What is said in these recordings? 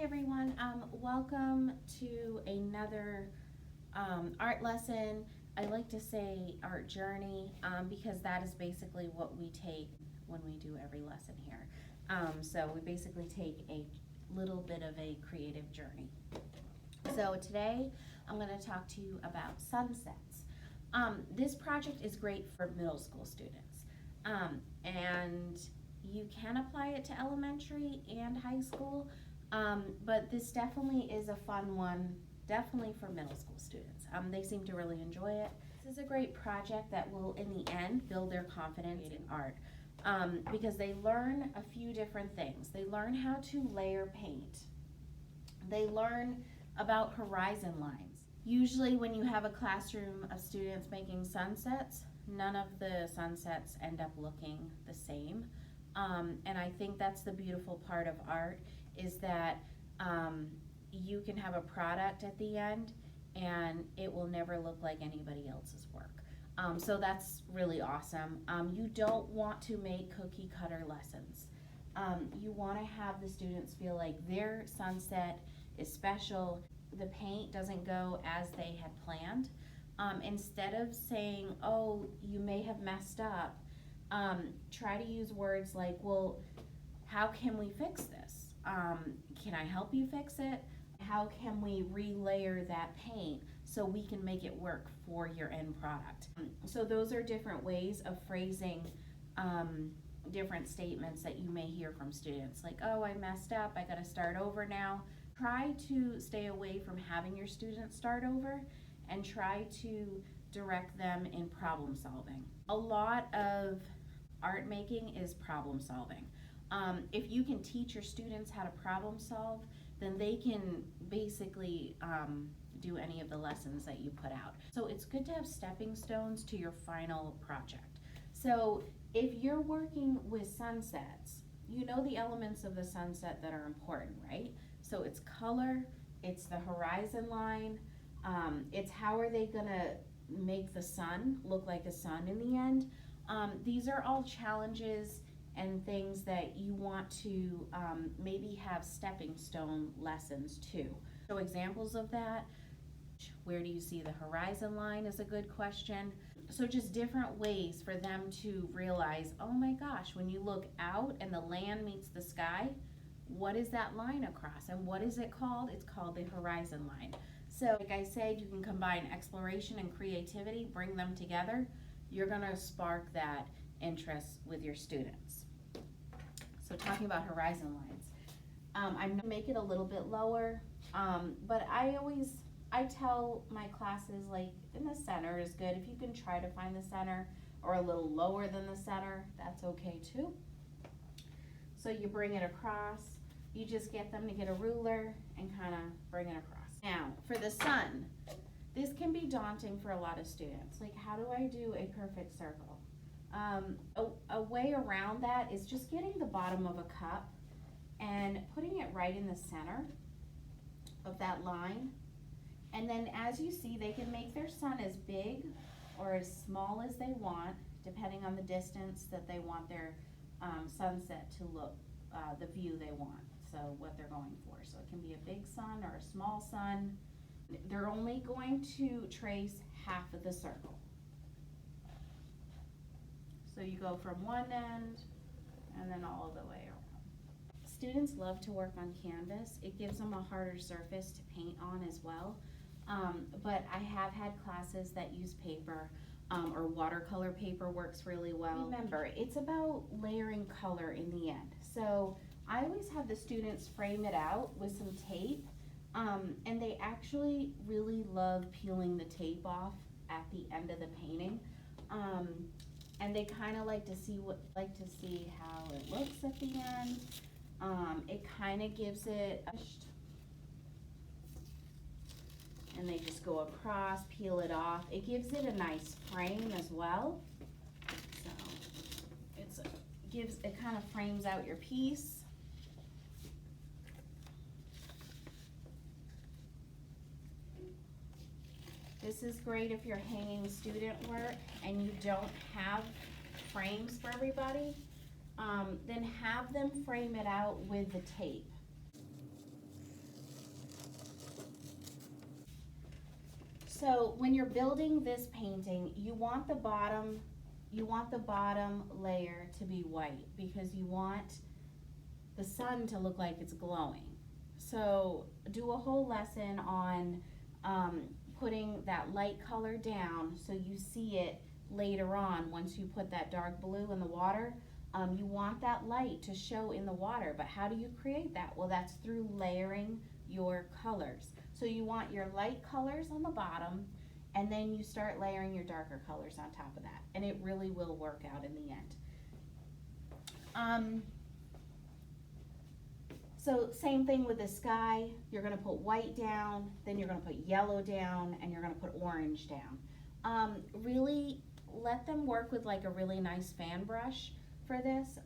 everyone. Welcome to another art lesson. I like to say art journey because that is basically what we take when we do every lesson here. So we basically take a little bit of a creative journey. So today I'm going to talk to you about sunsets. This project is great for middle school students, and you can apply it to elementary and high school, but this definitely is a fun one, definitely for middle school students. They seem to really enjoy it. This is a great project that will, in the end, build their confidence in art, because they learn a few different things. They learn how to layer paint. They learn about horizon lines. Usually when you have a classroom of students making sunsets, none of the sunsets end up looking the same. And I think that's the beautiful part of art, is that you can have a product at the end and it will never look like anybody else's work. So that's really awesome. You don't want to make cookie cutter lessons. You want to have the students feel like their sunset is special. The paint doesn't go as they had planned. Instead of saying, oh, you may have messed up, try to use words like, well, how can we fix this? Can I help you fix it? How can we relayer that paint so we can make it work for your end product? So those are different ways of phrasing different statements that you may hear from students, like, oh, I messed up, I gotta start over now. Try to stay away from having your students start over and try to direct them in problem solving. A lot of art making is problem solving. If you can teach your students how to problem solve, then they can basically do any of the lessons that you put out. So it's good to have stepping stones to your final project. So if you're working with sunsets, you know the elements of the sunset that are important, right? So it's color, it's the horizon line, it's how are they gonna make the sun look like a sun in the end. These are all challenges and things that you want to maybe have stepping stone lessons too. So examples of that, where do you see the horizon line is a good question. So just different ways for them to realize, oh my gosh, when you look out and the land meets the sky, what is that line across and what is it called? It's called the horizon line. So like I said, you can combine exploration and creativity, bring them together. You're gonna spark that interest with your students. So talking about horizon lines, I'm gonna make it a little bit lower, but I tell my classes, like, in the center is good. If you can try to find the center, or a little lower than the center, that's okay too. So you bring it across, you just get them to get a ruler and kind of bring it across. Now, for the sun, this can be daunting for a lot of students. Like, how do I do a perfect circle? A way around that is just getting the bottom of a cup and putting it right in the center of that line. And then as you see, they can make their sun as big or as small as they want, depending on the distance that they want their sunset to look, the view they want, so what they're going for. So it can be a big sun or a small sun. They're only going to trace half of the circle. So you go from one end and then all the way around. Students love to work on canvas. It gives them a harder surface to paint on as well. But I have had classes that use paper, or watercolor paper works really well. Remember, it's about layering color in the end. So I always have the students frame it out with some tape, and they actually really love peeling the tape off at the end of the painting. And they kind of like to see how it looks at the end. It kind of gives it and they just go across, peel it off. It gives it a nice frame as well. So it kind of frames out your piece. This is great if you're hanging student work and you don't have frames for everybody. Then have them frame it out with the tape. So when you're building this painting, you want the bottom layer to be white because you want the sun to look like it's glowing. So do a whole lesson on putting that light color down so you see it later on once you put that dark blue in the water. You want that light to show in the water, but how do you create that? Well, that's through layering your colors. So you want your light colors on the bottom, and then you start layering your darker colors on top of that, and it really will work out in the end. So same thing with the sky. You're gonna put white down, then you're gonna put yellow down, and you're gonna put orange down. Really let them work with like a really nice fan brush for this.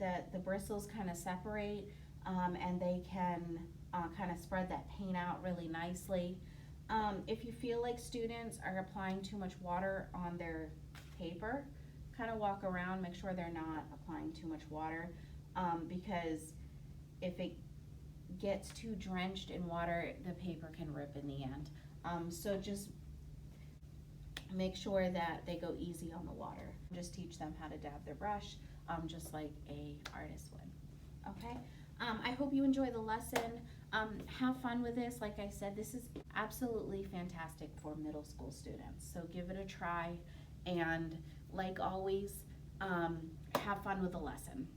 The bristles kind of separate, and they can kind of spread that paint out really nicely. If you feel like students are applying too much water on their paper, kind of walk around, make sure they're not applying too much water, because if it gets too drenched in water, the paper can rip in the end. So just make sure that they go easy on the water. Just teach them how to dab their brush, just like a artist would. Okay. I hope you enjoy the lesson. Have fun with this. Like I said, this is absolutely fantastic for middle school students. So give it a try, and like always, have fun with the lesson.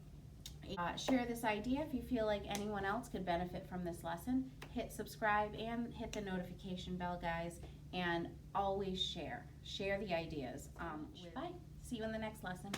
Share this idea if you feel like anyone else could benefit from this lesson. Hit subscribe and hit the notification bell, guys, and always share the ideas. Bye. See you in the next lesson.